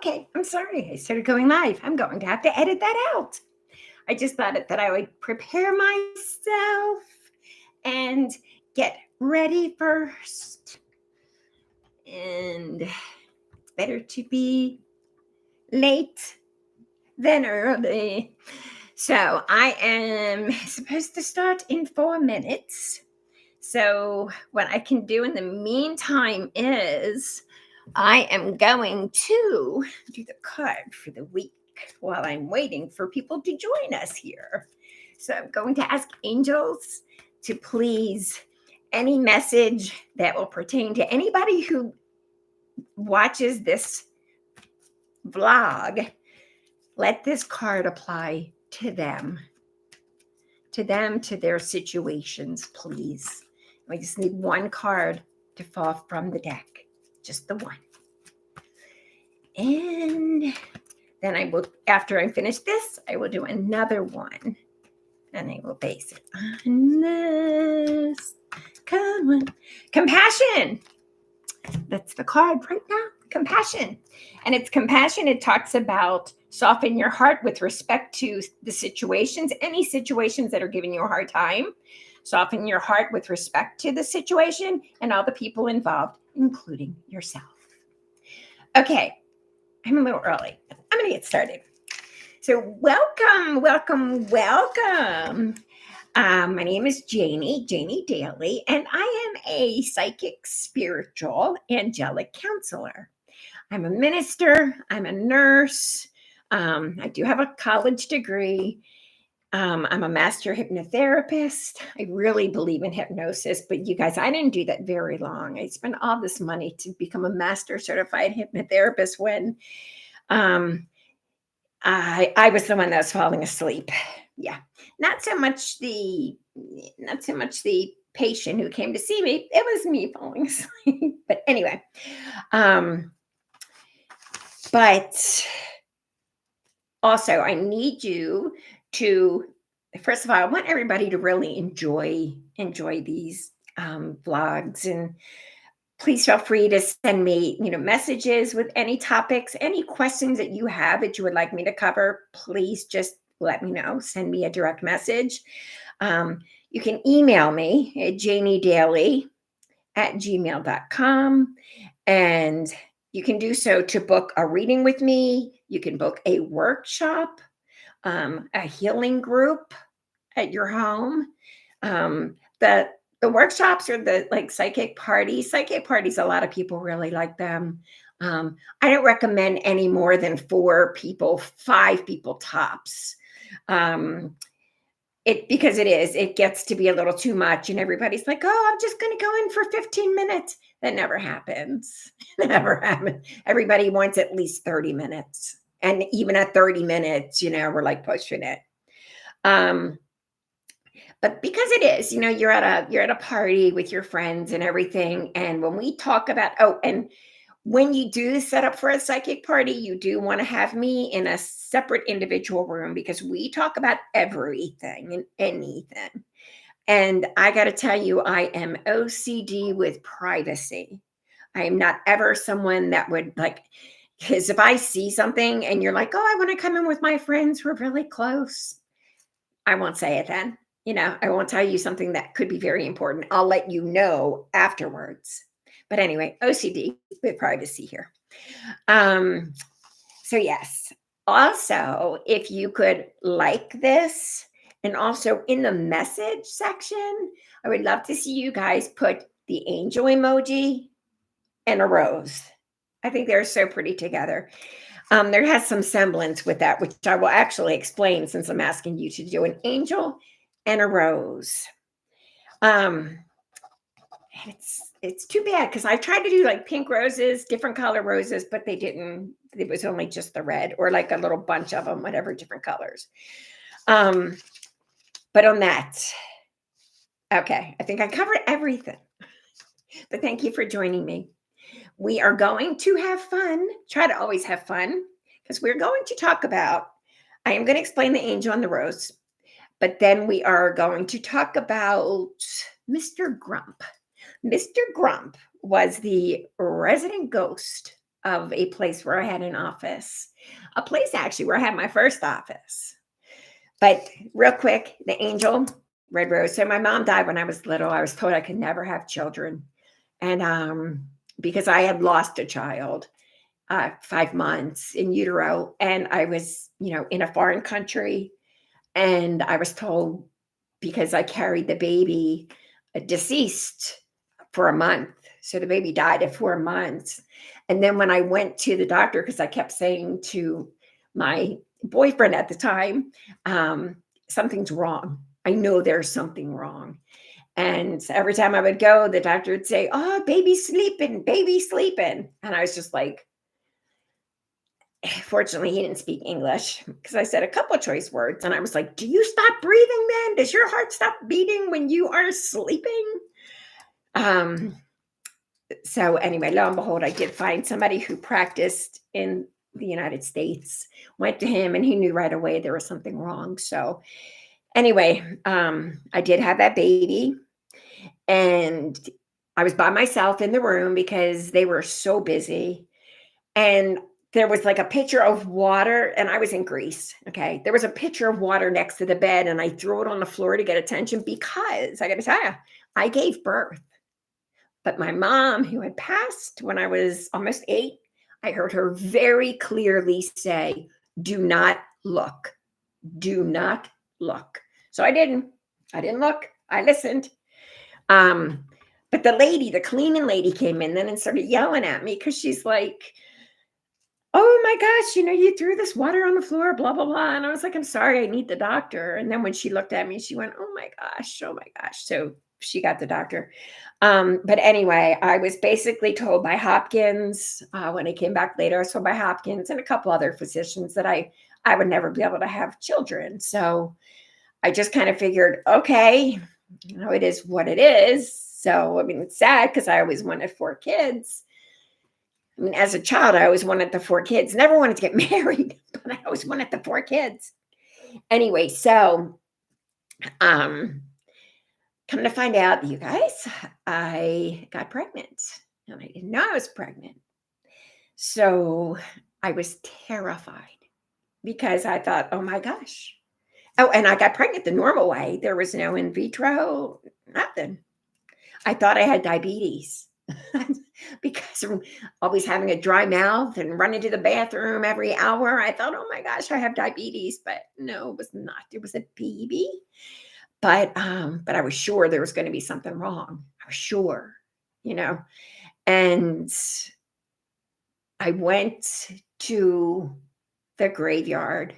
Okay, I'm sorry. I started going live. I'm going to have to edit that out. I just thought that I would prepare myself and get ready first. And it's better to be late than early. So I am supposed to start in 4 minutes. So what I can do in the meantime is I am going to do the card for the week while I'm waiting for people to join us here. So I'm going to ask angels to please any message that will pertain to anybody who watches this vlog. Let this card apply to them, to their situations, please. We just need one card to fall from the deck, just the one. And then I will, after I finish this, I will do another one. And I will base it on this. Come on. Compassion. That's the card right now. Compassion. And it's compassion. It talks about soften your heart with respect to the situations, any situations that are giving you a hard time. Soften your heart with respect to the situation and all the people involved, including yourself. Okay, I'm a little early. I'm going to get started. So welcome. My name is Janie Daly, and I am a psychic, spiritual, angelic counselor. I'm a minister. I'm a nurse. I do have a college degree. I'm a master hypnotherapist. I really believe in hypnosis, but you guys, I didn't do that very long. I spent all this money to become a master certified hypnotherapist when I was the one that was falling asleep. Yeah, not so much the patient who came to see me. It was me falling asleep. But anyway, but also I need you to, first of all, I want everybody to really enjoy these vlogs, and please feel free to send me, messages with any topics, any questions that you have that you would like me to cover. Please just let me know. Send me a direct message. You can email me at janiedaly@gmail.com. And you can do so to book a reading with me. You can book a workshop, a healing group at your home. The workshops are the psychic parties. Psychic parties, a lot of people really like them. I don't recommend any more than 4 people, 5 people tops. Because it gets to be a little too much, and everybody's like, oh, I'm just going to go in for 15 minutes. That never happens. Never happens. Everybody wants at least 30 minutes. And even at 30 minutes, we're like pushing it. But because it is, you're at a party with your friends and everything. And when we talk about, and when you do set up for a psychic party, you do want to have me in a separate individual room, because we talk about everything and anything. And I got to tell you, I am OCD with privacy. I am not ever someone that would because if I see something and you're like, oh, I want to come in with my friends, we're really close, I won't say it then. I won't tell you something that could be very important. I'll let you know afterwards. But anyway, OCD with privacy here. So yes. Also, if you could like this, and also in the message section, I would love to see you guys put the angel emoji and a rose. I think they're so pretty together. There has some semblance with that, which I will actually explain, since I'm asking you to do an angel and a rose. It's too bad, because I tried to do pink roses, different color roses, but they didn't. It was only just the red, or a little bunch of them, whatever, different colors. But on that, okay, I think I covered everything. But thank you for joining me. We are going to have fun. Try to always have fun, because we're going to talk about, I am going to explain the angel and the rose, but then we are going to talk about Mr. Grump. Mr. Grump was the resident ghost of a place where I had an office, a place actually where I had my first office. But real quick, the angel, red rose. So my mom died when I was little. I was told I could never have children. And because I had lost a child 5 months in utero, and I was, in a foreign country, and I was told because I carried the baby deceased for a month. So the baby died at 4 months. And then when I went to the doctor, because I kept saying to my boyfriend at the time, um, something's wrong. I know there's something wrong. And so every time I would go, the doctor would say, "Oh, baby's sleeping, baby's sleeping." And I was just like, fortunately, he didn't speak English because I said a couple of choice words. And I was like, "Do you stop breathing then? Does your heart stop beating when you are sleeping?" Um, so anyway, lo and behold, I did find somebody who practiced in the United States, went to him, and he knew right away there was something wrong. So anyway, I did have that baby, and I was by myself in the room because they were so busy. And there was like a pitcher of water, and I was in Greece. Okay. There was a pitcher of water next to the bed, and I threw it on the floor to get attention because I got to tell you, I gave birth. But my mom, who had passed when I was almost 8, I heard her very clearly say, "Do not look. Do not look." So I didn't. I didn't look. I listened. Um, but the lady, the cleaning lady, came in then and started yelling at me because she's like, "Oh my gosh, you threw this water on the floor, blah, blah, blah." And I was like, "I'm sorry, I need the doctor." And then when she looked at me, she went, "Oh my gosh, oh my gosh." So she got the doctor. But anyway, I was basically told by Hopkins when I came back later, I was told by Hopkins and a couple other physicians that I would never be able to have children. So I just kind of figured, okay, it is what it is. So, I mean, it's sad because I always wanted 4 kids. I mean, as a child, I always wanted the 4 kids. Never wanted to get married, but I always wanted the 4 kids. Anyway, so um, come to find out, you guys, I got pregnant, and I didn't know I was pregnant. So I was terrified because I thought, oh my gosh. Oh, and I got pregnant the normal way. There was no in vitro, nothing. I thought I had diabetes because I'm always having a dry mouth and running to the bathroom every hour. I thought, oh my gosh, I have diabetes, but no, it was not. It was a baby. But I was sure there was going to be something wrong. I was sure, you know. And I went to the graveyard.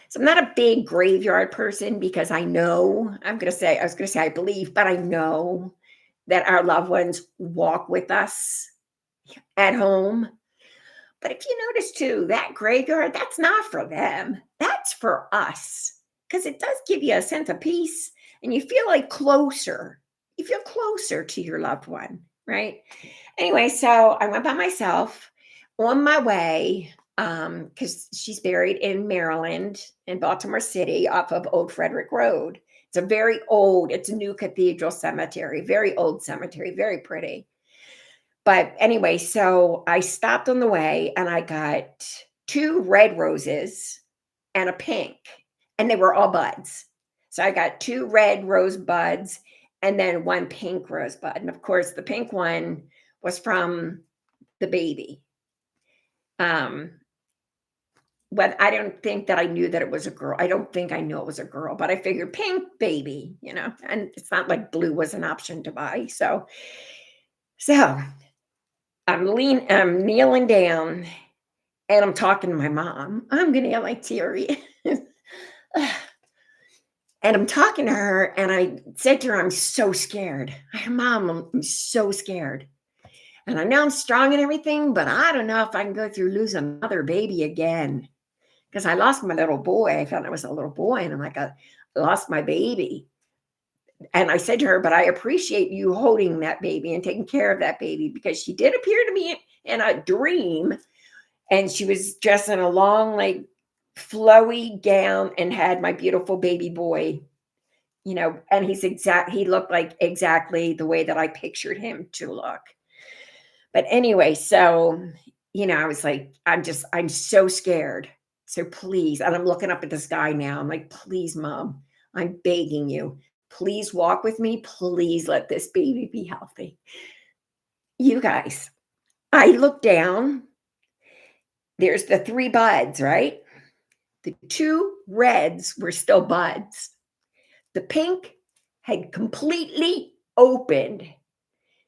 So I'm not a big graveyard person because I know, I was going to say I believe, but I know that our loved ones walk with us at home. But if you notice too, that graveyard, that's not for them. That's for us. Because it does give you a sense of peace and you feel like closer. You feel closer to your loved one, right? Anyway, so I went by myself on my way because she's buried in Maryland, in Baltimore City, off of Old Frederick Road. It's a new cathedral cemetery, very old cemetery, very pretty. But anyway, so I stopped on the way and I got 2 red roses and a pink, and they were all buds. So I got 2 red rose buds and then 1 pink rose bud. And of course, the pink one was from the baby. But I don't think that I knew that it was a girl. I don't think I knew it was a girl, but I figured pink baby, and it's not like blue was an option to buy. So I'm kneeling down and I'm talking to my mom. I'm gonna get like teary. And I'm talking to her, and I said to her, "I'm so scared." "Mom, I'm so scared. And I know I'm strong and everything, but I don't know if I can go through losing another baby again. Because I lost my little boy. I found I was a little boy, and I'm like, I lost my baby." And I said to her, "But I appreciate you holding that baby and taking care of that baby," because she did appear to me in a dream. And she was dressed in a long, like, flowy gown and had my beautiful baby boy, and he looked like exactly the way that I pictured him to look. But anyway, so I was like, I'm so scared. So please, and I'm looking up at the sky now. I'm like, please, mom, I'm begging you. Please walk with me. Please let this baby be healthy. You guys, I look down. There's the three buds, right? The two reds were still buds. The pink had completely opened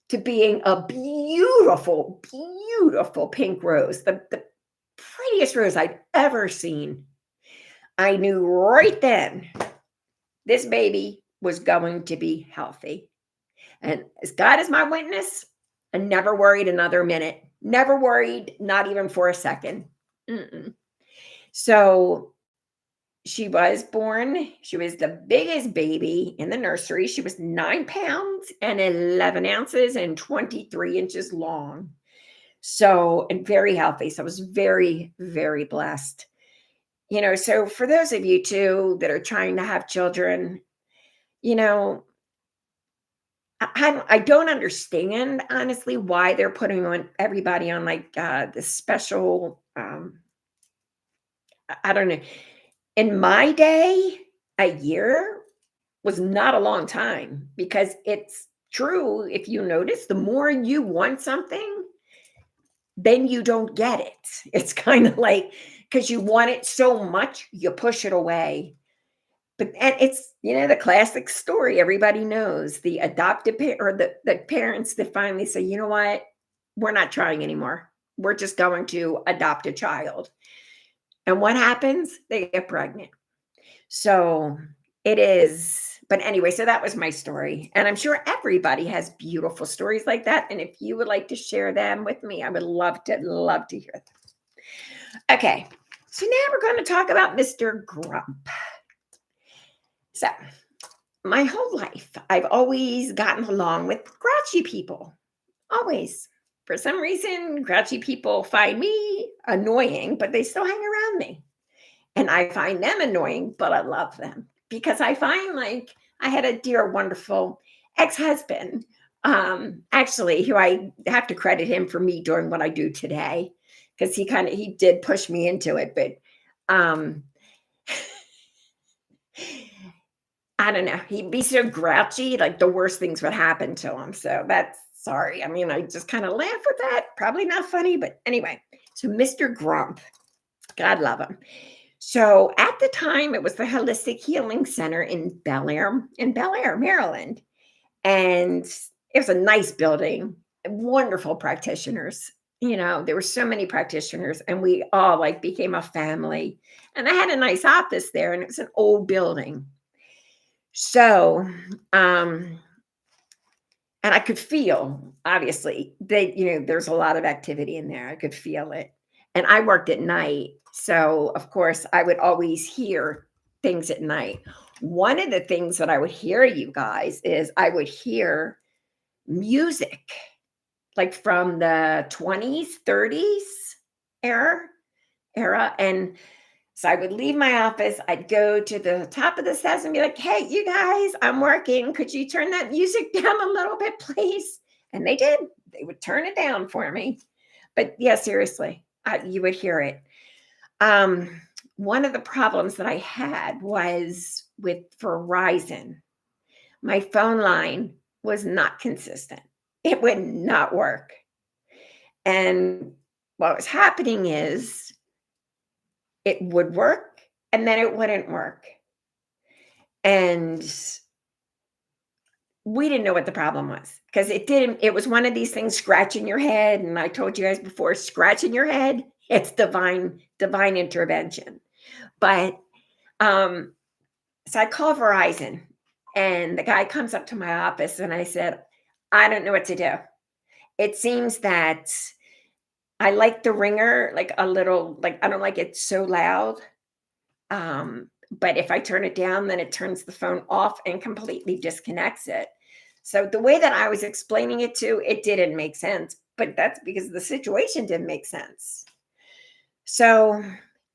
to being a beautiful, beautiful pink rose, the prettiest rose I'd ever seen. I knew right then this baby was going to be healthy. And as God is my witness, I never worried another minute, never worried, not even for a second. Mm-mm. So she was born. She was the biggest baby in the nursery. She was 9 pounds and 11 ounces and 23 inches long. So, and very healthy. So I was very, very blessed. So for those of you too that are trying to have children, you know, I don't understand honestly why they're putting on everybody on like this special I don't know. In my day, a year was not a long time because it's true. If you notice, the more you want something, then you don't get it. It's kind of like because you want it so much, you push it away. But and it's the classic story everybody knows the adopted or the parents that finally say, you know what, we're not trying anymore. We're just going to adopt a child. And what happens? They get pregnant. So it is, but anyway, so that was my story. And I'm sure everybody has beautiful stories like that. And if you would like to share them with me, I would love to hear them. Okay. So now we're going to talk about Mr. Grump. So my whole life, I've always gotten along with grouchy people. Always. For some reason, grouchy people find me annoying, but they still hang around me. And I find them annoying, but I love them because I find like I had a dear, wonderful ex-husband, actually, who I have to credit him for me doing what I do today because he did push me into it, but um I don't know. He'd be so grouchy, like the worst things would happen to him. So that's sorry. I mean, I just kind of laugh with that. Probably not funny, but anyway. So Mr. Grump, God love him. So at the time, it was the Holistic Healing Center in Bel Air, Maryland. And it was a nice building, wonderful practitioners. There were so many practitioners, and we all like became a family. And I had a nice office there, and it was an old building. So, and I could feel, obviously, there's a lot of activity in there. I could feel it. And I worked at night. So, of course, I would always hear things at night. One of the things that I would hear, you guys, is I would hear music like from the 20s, 30s era. And so I would leave my office. I'd go to the top of the steps and be like, hey, you guys, I'm working. Could you turn that music down a little bit, please? And they did. They would turn it down for me. But yeah, seriously, you would hear it. One of the problems that I had was with Verizon. My phone line was not consistent. It would not work. And what was happening is it would work and then it wouldn't work. And we didn't know what the problem was because it was one of these things scratching your head. And I told you guys before, scratching your head, it's divine intervention. But so I called Verizon and the guy comes up to my office and I said, I don't know what to do. It seems that I like the ringer like a little, like I don't like it so loud. But if I turn it down, then it turns the phone off and completely disconnects it. So the way that I was explaining it to, it didn't make sense, but that's because the situation didn't make sense. So,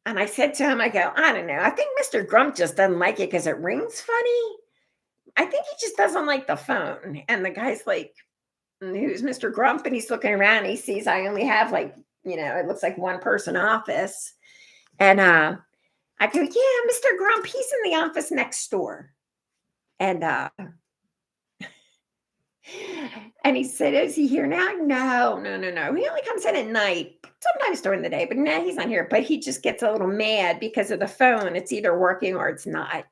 and I said to him, I go, I don't know. I think Mr. Grump just doesn't like it because it rings funny. I think he just doesn't like the phone. And the guy's like, who's Mr. Grump? And he's looking around. And he sees I only have like it looks like one person office. And I go, yeah, Mr. Grump, he's in the office next door. And and he said, is he here now? No, no, no, no. He only comes in at night, sometimes during the day, but no, he's not here. But he just gets a little mad because of the phone. It's either working or it's not.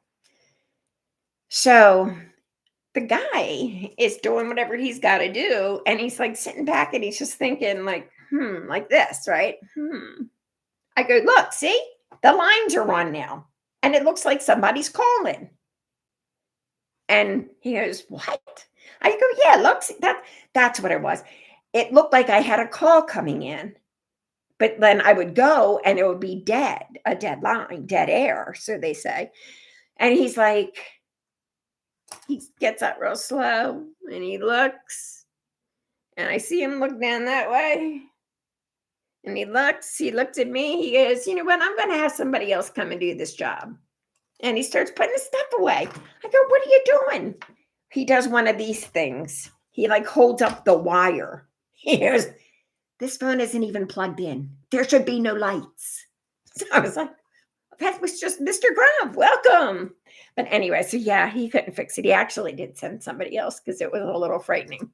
So the guy is doing whatever he's got to do. And he's like sitting back and he's just thinking, like, like this, right? I go, look, see, the lines are on now. And it looks like somebody's calling. And he goes, what? I go, yeah, look, that's what it was. It looked like I had a call coming in, but then I would go and it would be dead, a dead line, dead air, so they say. And he's like, he gets up real slow and he looks, and I see him look down that way. And he looked at me, he goes, you know what, I'm going to have somebody else come and do this job. And he starts putting his stuff away. I go, what are you doing? He does one of these things. He like holds up the wire. He goes, this phone isn't even plugged in. There should be no lights. So I was like, that was just Mr. Grump. Welcome. But anyway, so yeah, he couldn't fix it. He actually did send somebody else because it was a little frightening.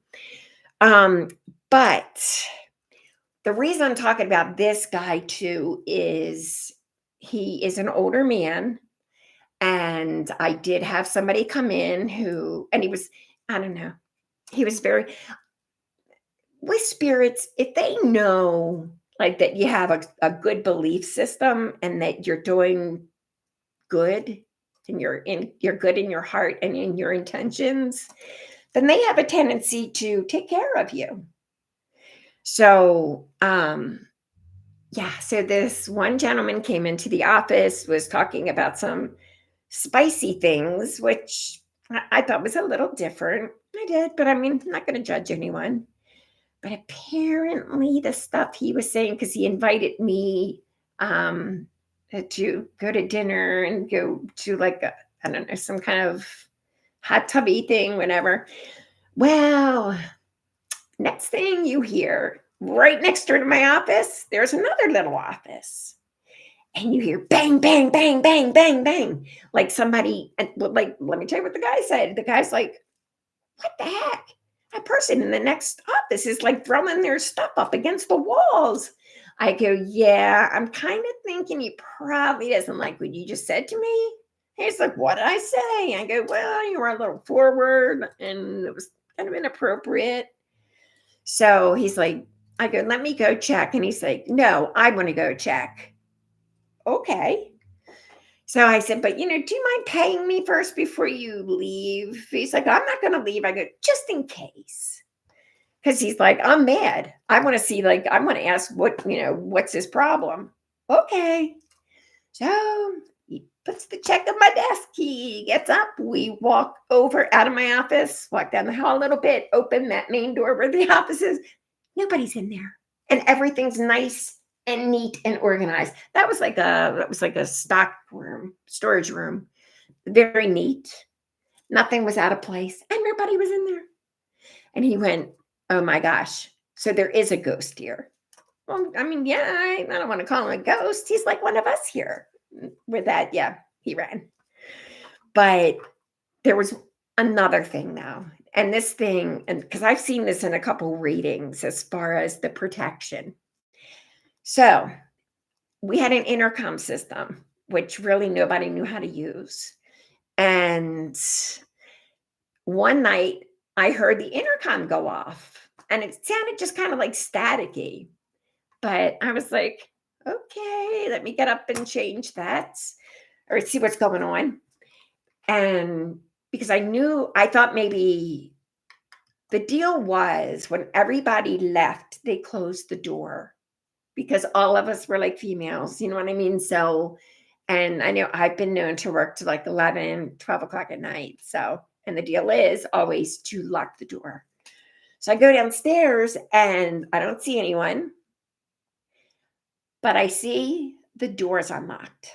But the reason I'm talking about this guy too is he is an older man. And I did have somebody come in and he was, I don't know, he was very, with spirits, if they know like that you have a good belief system and that you're doing good and you're good in your heart and in your intentions, then they have a tendency to take care of you. So, yeah, so this one gentleman came into the office, was talking about some spicy things, which I thought was a little different. I did, but I mean, I'm not going to judge anyone. But apparently, the stuff he was saying, because he invited me to go to dinner and go to like, I don't know, some kind of hot tubby thing, whatever. Well, next thing you hear, right next door to my office, there's another little office. And you hear bang, bang, bang, bang, bang, bang. Like somebody, like, let me tell you what the guy said. The guy's like, what the heck? That person in the next office is like throwing their stuff up against the walls. I go, yeah, I'm kind of thinking he probably doesn't like what you just said to me. He's like, what did I say? I go, well, you were a little forward and it was kind of inappropriate. So he's like, I go, let me go check. And he's like, no, I want to go check. Okay. So I said, but do you mind paying me first before you leave? He's like, I'm not going to leave. I go, just in case. Because he's like, I'm mad. I want to see, like, I want to ask what's his problem? Okay. So he puts the check on my desk. He gets up. We walk over out of my office, walk down the hall a little bit, open that main door where the office is. Nobody's in there. And everything's nice and neat and organized. That was like a stock room, storage room. Very neat. Nothing was out of place. Everybody was in there. And he went, oh my gosh. So there is a ghost here. Well, I mean, yeah, I don't want to call him a ghost. He's like one of us here. With that, yeah, he ran. But there was another thing now. And this thing, and because I've seen this in a couple readings as far as the protection. So we had an intercom system, which really nobody knew how to use. And one night I heard the intercom go off and it sounded just kind of like staticky. But I was like, okay, let me get up and change that or see what's going on. And because I thought maybe the deal was when everybody left, they closed the door because all of us were like females, you know what I mean? So, and I know I've been known to work to like 11, 12 o'clock at night. So, and the deal is always to lock the door. So I go downstairs and I don't see anyone, but I see the doors unlocked.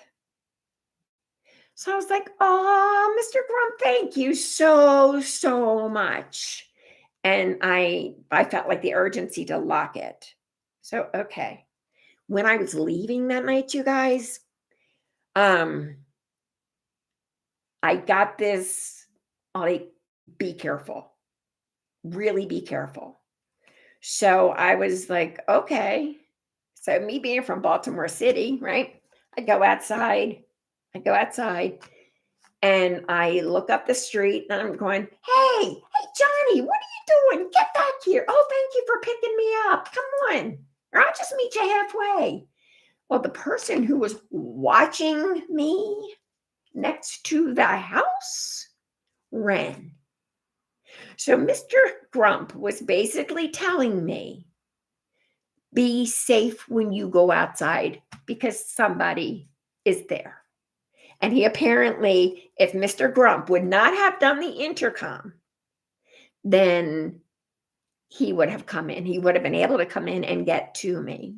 So I was like, oh, Mr. Grump, thank you so, so much. And I felt like the urgency to lock it. So, okay. when I was leaving that night, you guys, um, I got this, like, be careful, really be careful. So I was like, okay. So me being from Baltimore City, right? I go outside, I go outside and I look up the street and I'm going, hey, Johnny, what are you doing? Get back here. Oh, thank you for picking me up. Come on. Or I'll just meet you halfway. Well, the person who was watching me next to the house ran. So Mr. Grump was basically telling me, be safe when you go outside because somebody is there. And he apparently, if Mr. Grump would not have done the intercom, then he would have come in. He would have been able to come in and get to me.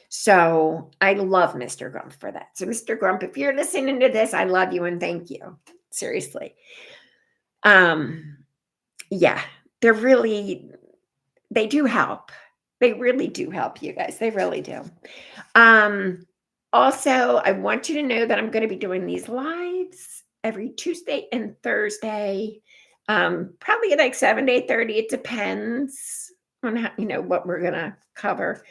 So I love Mr. Grump for that. So, Mr. Grump, if you're listening to this, I love you and thank you. Seriously. Um, yeah, they do help. They really do help, you guys. They really do. Um, Also, I want you to know that I'm going to be doing these lives every Tuesday and Thursday. Probably at like 7 to 8:30. It depends on how, what we're gonna cover.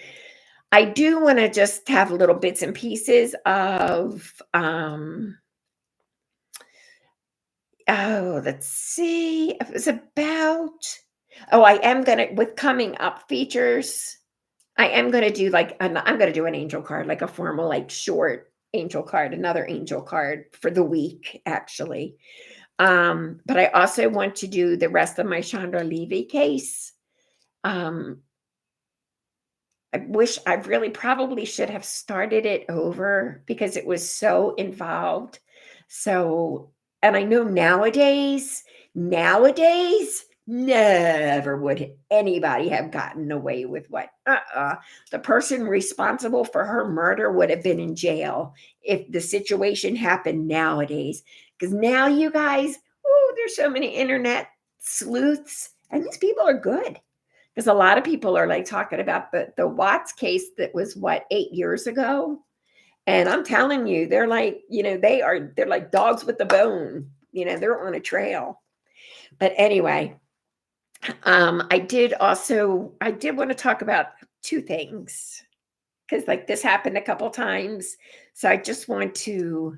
I do want to just have little bits and pieces of let's see. It was about I am gonna with coming up features. I am gonna do I'm gonna do an angel card, like a formal, like short angel card, another angel card for the week, actually. But I also want to do the rest of my Chandra Levy case. I wish I really probably should have started it over because it was so involved. So, and I know nowadays, never would anybody have gotten away with what? The person responsible for her murder would have been in jail if the situation happened nowadays. Because now, you guys, there's so many internet sleuths, and these people are good. Because a lot of people are like talking about the Watts case that was 8 years ago. And I'm telling you, they're like, they're like dogs with the bone. They're on a trail. But anyway, I did want to talk about two things because like this happened a couple times. So I just want the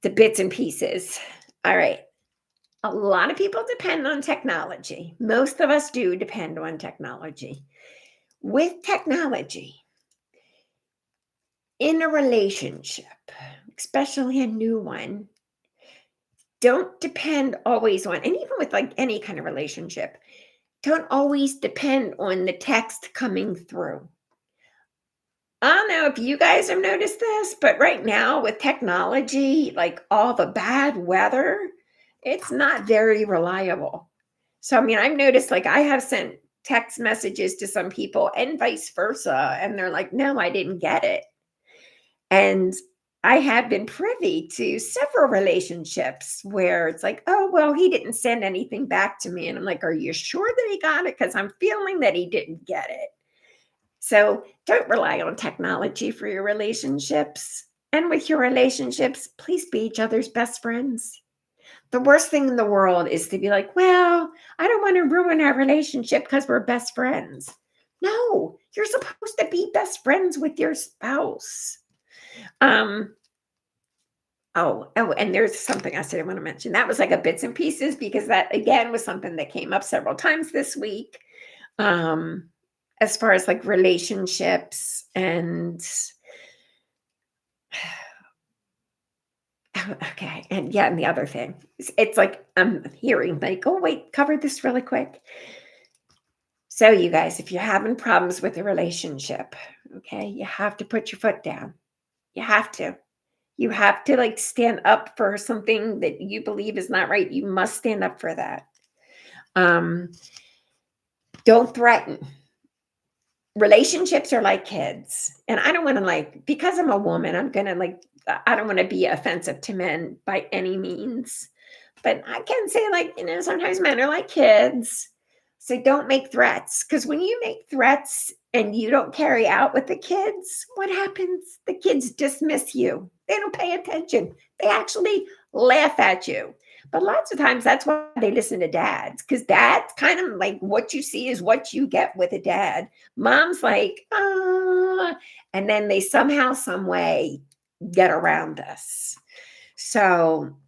bits and pieces. All right. A lot of people depend on technology. Most of us do depend on technology. With technology, in a relationship, especially a new one, don't depend always on, and even with like any kind of relationship, don't always depend on the text coming through. I don't know if you guys have noticed this, but right now with technology, like all the bad weather, it's not very reliable. So, I mean, I've noticed like I have sent text messages to some people and vice versa, and they're like, no, I didn't get it. And I have been privy to several relationships where it's like, oh, well, he didn't send anything back to me. And I'm like, are you sure that he got it? Because I'm feeling that he didn't get it. So don't rely on technology for your relationships. And with your relationships, please be each other's best friends. The worst thing in the world is to be like, well, I don't want to ruin our relationship because we're best friends. No, you're supposed to be best friends with your spouse. And there's something I said I want to mention. That was like a bits and pieces because that again was something that came up several times this week. As far as like relationships and okay. And yeah, and the other thing, it's like I'm hearing like, oh wait, cover this really quick. So you guys, if you're having problems with a relationship, okay, you have to put your foot down. You have to. You have to like stand up for something that you believe is not right. You must stand up for that. Don't threaten. Relationships are like kids. And I don't want to like, because I'm a woman, I'm going to like, I don't want to be offensive to men by any means. But I can say like, sometimes men are like kids. So don't make threats, because when you make threats and you don't carry out with the kids, what happens? The kids dismiss you. They don't pay attention. They actually laugh at you. But lots of times that's why they listen to dads, because dad's kind of like what you see is what you get with a dad. Mom's like, and then they somehow, some way get around us. So,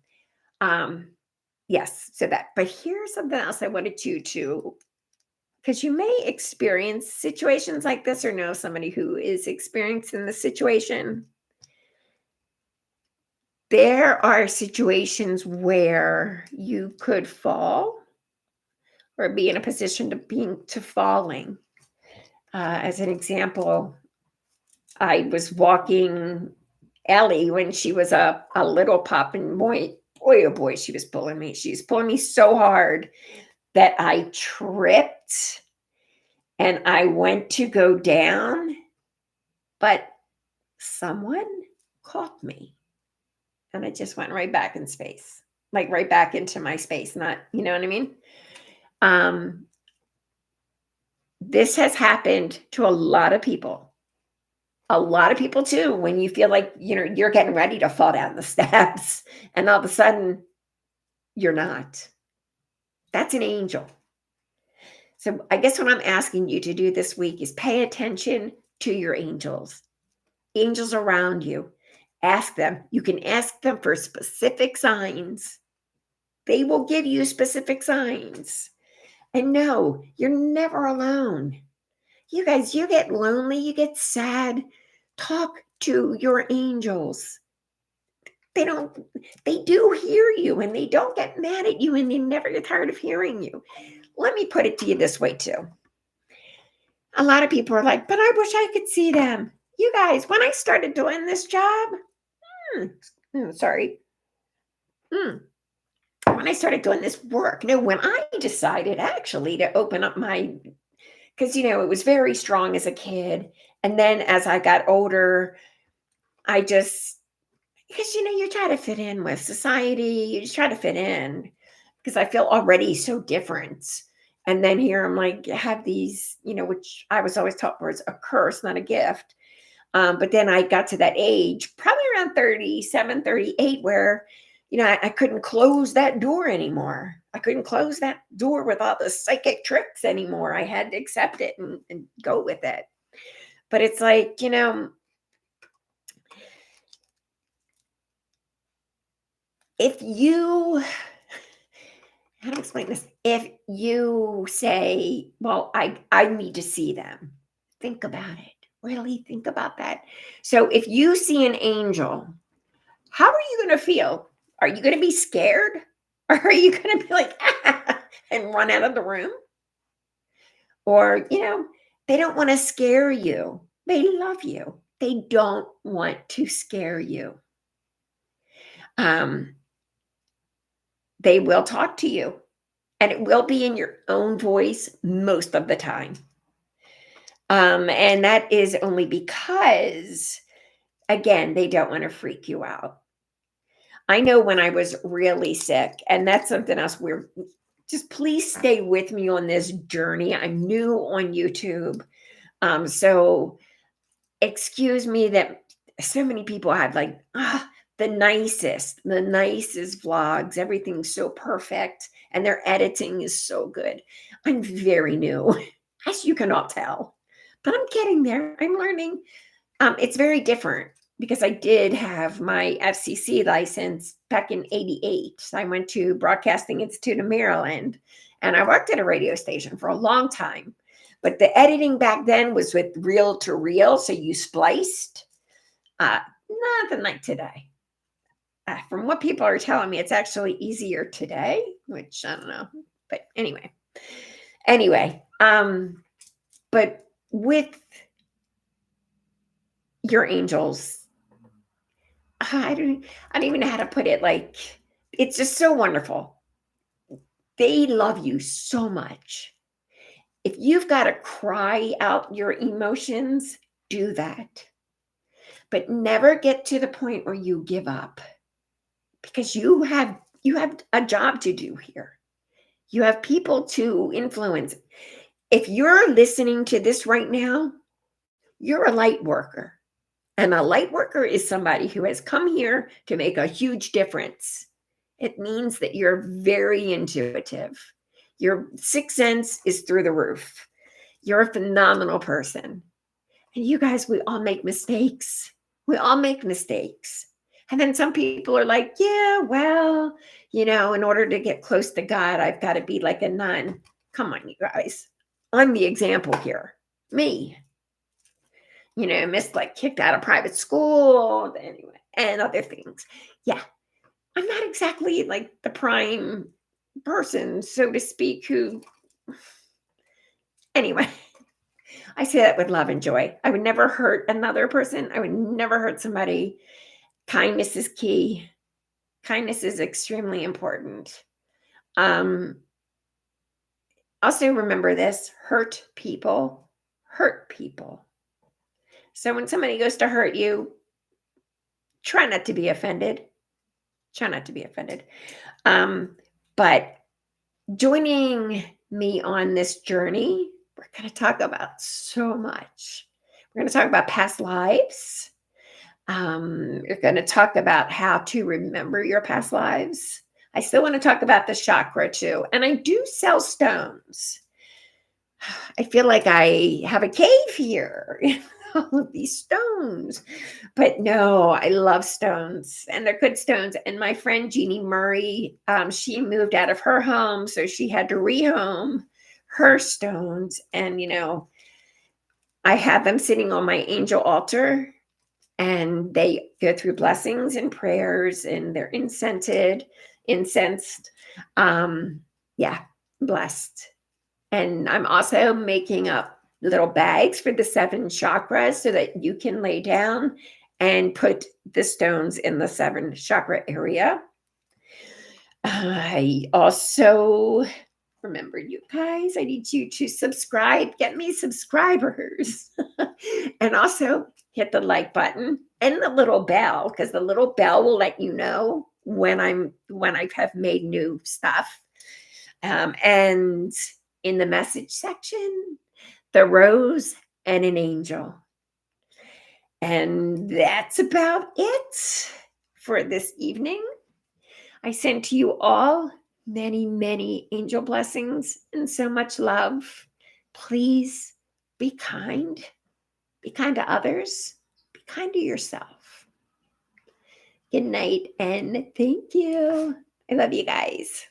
yes, so that, but here's something else I wanted you to, because you may experience situations like this or know somebody who is experiencing the situation. There are situations where you could fall or be in a position to falling. As an example, I was walking Ellie when she was a little pup, and boy, oh boy, she was pulling me. She was pulling me so hard that I tripped and I went to go down, but someone caught me and I just went right back in space, like right back into my space. Not, you know what I mean? Um, this has happened to a lot of people. A lot of people too, when you feel like, you're getting ready to fall down the steps and all of a sudden you're not. That's an angel. So I guess what I'm asking you to do this week is pay attention to your angels. Angels around you. Ask them. You can ask them for specific signs. They will give you specific signs. And no, you're never alone. You guys, you get lonely, you get sad. Talk to your angels. They don't, they do hear you and they don't get mad at you and they never get tired of hearing you. Let me put it to you this way too. A lot of people are like, but I wish I could see them. You guys, when I started doing this job, sorry. When I started doing this work, no, when I decided actually to open up because, it was very strong as a kid. And then as I got older, because, you try to fit in with society, you just try to fit in because I feel already so different. And then here I'm like, have these, which I was always taught was a curse, not a gift. But then I got to that age, probably around 37, 38, where, I couldn't close that door anymore. I couldn't close that door with all the psychic tricks anymore. I had to accept it and go with it. But it's like, if you, how to explain this? If you say, well, I need to see them, think about it. Really think about that. So if you see an angel, how are you going to feel? Are you going to be scared? Or are you going to be like, and run out of the room? Or, they don't want to scare you. They love you. They don't want to scare you. They will talk to you, and it will be in your own voice most of the time. And that is only because, again, they don't want to freak you out. I know when I was really sick, and that's something else just please stay with me on this journey. I'm new on YouTube. So excuse me that so many people have like, the nicest vlogs. Everything's so perfect and their editing is so good. I'm very new, as you cannot tell, but I'm getting there. I'm learning. It's very different because I did have my FCC license back in 88. So I went to Broadcasting Institute of Maryland and I worked at a radio station for a long time. But the editing back then was with reel to reel. So you spliced. Nothing like today. From what people are telling me, it's actually easier today, which I don't know. But anyway, but with your angels, I don't even know how to put it. Like, it's just so wonderful. They love you so much. If you've got to cry out your emotions, do that. But never get to the point where you give up, because you have a job to do here. You have people to influence. If you're listening to this right now, you're a light worker. And a light worker is somebody who has come here to make a huge difference. It means that you're very intuitive. Your sixth sense is through the roof. You're a phenomenal person. And you guys, we all make mistakes. We all make mistakes. And then some people are like, yeah, well, in order to get close to God, I've got to be like a nun. Come on, you guys. I'm the example here. Me. Missed like kicked out of private school anyway, and other things. Yeah. I'm not exactly like the prime person, so to speak, who anyway. I say that with love and joy. I would never hurt another person. I would never hurt somebody. Kindness is key. Kindness is extremely important. Also remember this, hurt people. So when somebody goes to hurt you, try not to be offended. But joining me on this journey, we're going to talk about so much. We're going to talk about past lives. We're going to talk about how to remember your past lives. I still want to talk about the chakra too. And I do sell stones. I feel like I have a cave here, all of these stones. But no, I love stones, and they're good stones. And my friend Jeannie Murray, she moved out of her home, so she had to rehome her stones. And I have them sitting on my angel altar, and they go through blessings and prayers, and they're incensed. Yeah, blessed. And I'm also making up little bags for the 7 chakras so that you can lay down and put the stones in the 7 chakra area. I also remember, you guys, I need you to subscribe, get me subscribers, and also hit the like button and the little bell, because the little bell will let you know when I have made new stuff. And in the message section, the rose and an angel. And that's about it for this evening. I send to you all many, many angel blessings and so much love. Please be kind. Be kind to others. Be kind to yourself. Good night and thank you. I love you guys.